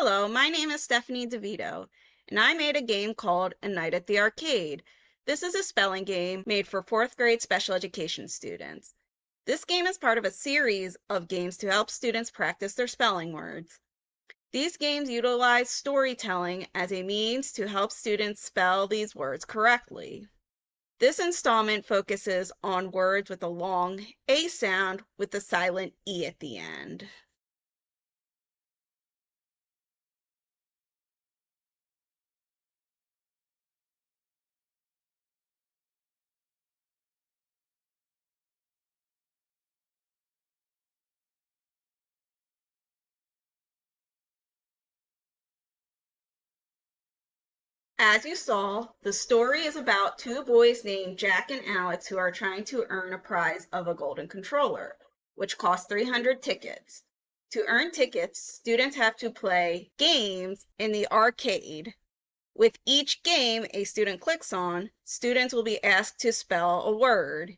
Hello, my name is Stephanie DeVito, and I made a game called A Night at the Arcade. This is a spelling game made for 4th grade special education students. This game is part of a series of games to help students practice their spelling words. These games utilize storytelling as a means to help students spell these words correctly. This installment focuses on words with a long A sound with the silent E at the end. As you saw, the story is about two boys named Jack and Alex who are trying to earn a prize of a golden controller, which costs 300 tickets. To earn tickets, students have to play games in the arcade. With each game a student clicks on, students will be asked to spell a word.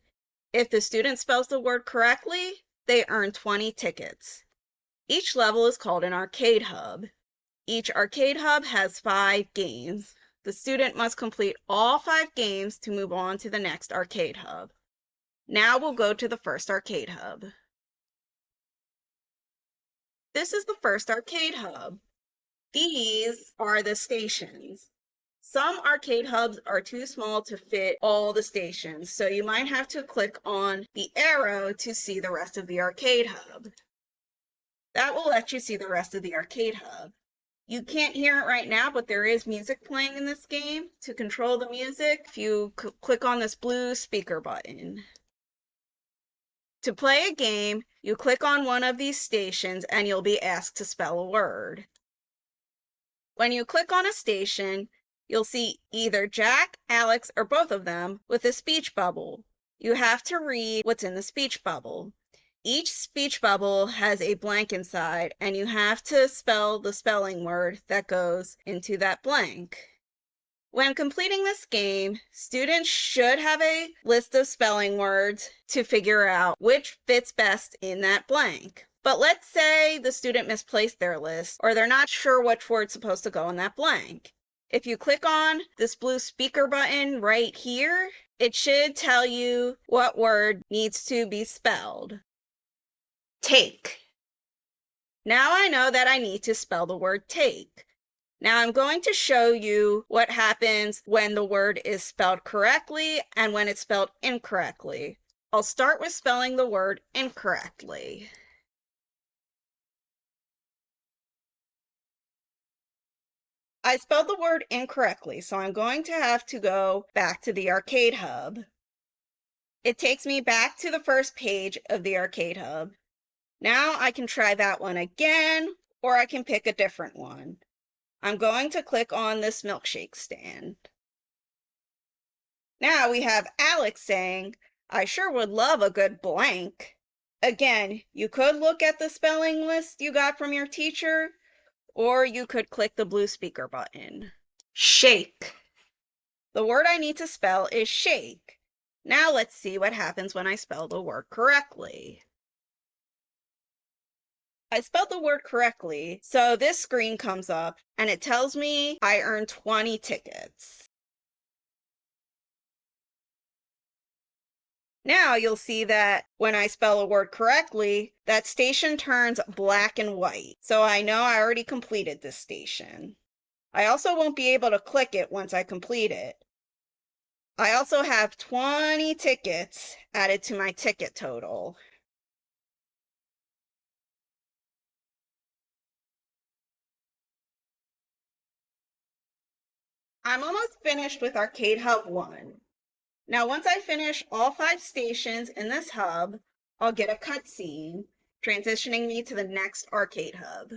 If the student spells the word correctly, they earn 20 tickets. Each level is called an arcade hub. Each arcade hub has 5 games. The student must complete all 5 games to move on to the next arcade hub. Now we'll go to the first arcade hub. This is the first arcade hub. These are the stations. Some arcade hubs are too small to fit all the stations, so you might have to click on the arrow to see the rest of the arcade hub. That will let you see the rest of the arcade hub. You can't hear it right now, but there is music playing in this game. To control the music, if you click on this blue speaker button. To play a game, you click on one of these stations and you'll be asked to spell a word. When you click on a station, you'll see either Jack, Alex, or both of them with a speech bubble. You have to read what's in the speech bubble. Each speech bubble has a blank inside, and you have to spell the spelling word that goes into that blank. When completing this game, students should have a list of spelling words to figure out which fits best in that blank. But let's say the student misplaced their list, or they're not sure which word's supposed to go in that blank. If you click on this blue speaker button right here, it should tell you what word needs to be spelled. Take. Now I know that I need to spell the word take. Now I'm going to show you what happens when the word is spelled correctly and when it's spelled incorrectly. I'll start with spelling the word incorrectly. I spelled the word incorrectly, so I'm going to have to go back to the arcade hub. It takes me back to the first page of the arcade hub. Now I can try that one again, or I can pick a different one. I'm going to click on this milkshake stand. Now we have Alex saying, "I sure would love a good blank." Again, you could look at the spelling list you got from your teacher, or you could click the blue speaker button. Shake. The word I need to spell is shake. Now let's see what happens when I spell the word correctly. I spelled the word correctly, so this screen comes up and it tells me I earned 20 tickets. Now you'll see that when I spell a word correctly, that station turns black and white, so I know I already completed this station. I also won't be able to click it once I complete it. I also have 20 tickets added to my ticket total. I'm almost finished with Arcade Hub 1. Now, once I finish all 5 stations in this hub, I'll get a cutscene, transitioning me to the next arcade hub.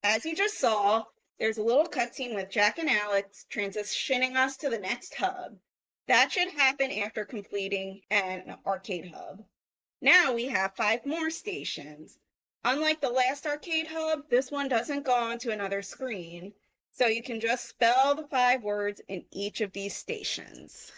As you just saw, there's a little cutscene with Jack and Alex transitioning us to the next hub. That should happen after completing an arcade hub. Now we have 5 more stations. Unlike the last arcade hub, this one doesn't go on to another screen. So you can just spell the 5 words in each of these stations.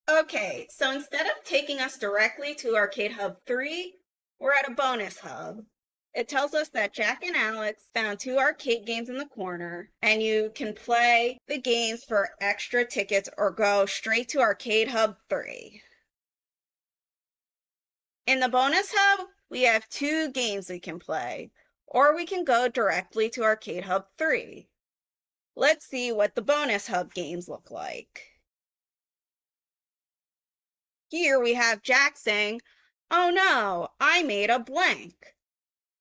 Okay, so instead of taking us directly to Arcade Hub 3, we're at a bonus hub. It tells us that Jack and Alex found 2 arcade games in the corner, and you can play the games for extra tickets or go straight to Arcade Hub 3. In the bonus hub, we have 2 games we can play, or we can go directly to Arcade Hub 3. Let's see what the bonus hub games look like. Here we have Jack saying, "Oh no, I made a blank."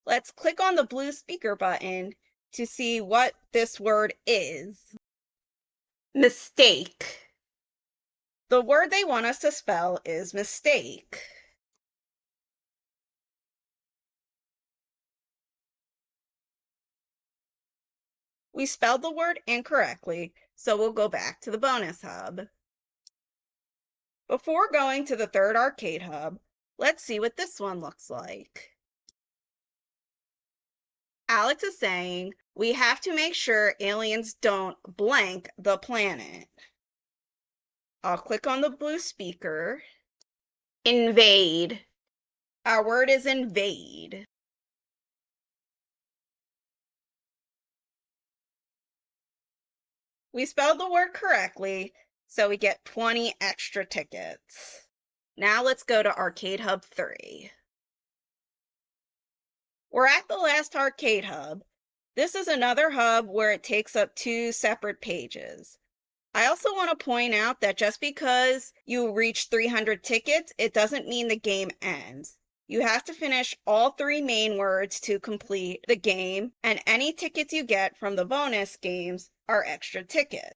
Let's click on the blue speaker button to see what this word is. Mistake. The word they want us to spell is mistake. We spelled the word incorrectly, so we'll go back to the bonus hub. Before going to the third arcade hub, let's see what this one looks like. Alex is saying we have to make sure aliens don't blank the planet. I'll click on the blue speaker. Invade. Our word is invade. We spelled the word correctly, so we get 20 extra tickets. Now let's go to Arcade Hub 3. We're at the last arcade hub. This is another hub where it takes up 2 separate pages. I also want to point out that just because you reach 300 tickets, it doesn't mean the game ends. You have to finish all 3 main words to complete the game, and any tickets you get from the bonus games are extra tickets.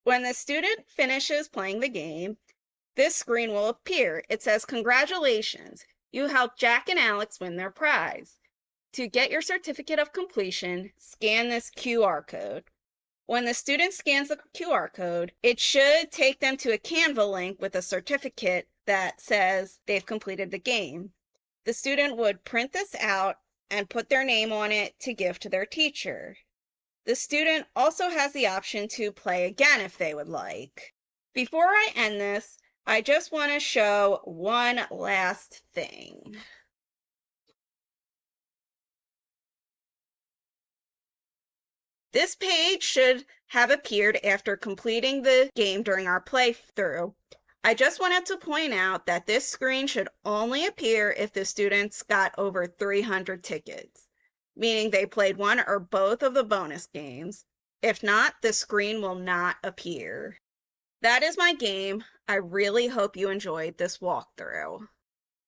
When the student finishes playing the game, this screen will appear. It says, "Congratulations, you helped Jack and Alex win their prize. To get your certificate of completion, scan this QR code." When the student scans the QR code, it should take them to a Canva link with a certificate that says they've completed the game. The student would print this out and put their name on it to give to their teacher. The student also has the option to play again if they would like. Before I end this, I just want to show one last thing. This page should have appeared after completing the game during our playthrough. I just wanted to point out that this screen should only appear if the students got over 300 tickets, meaning they played one or both of the bonus games. If not, the screen will not appear. That is my game. I really hope you enjoyed this walkthrough.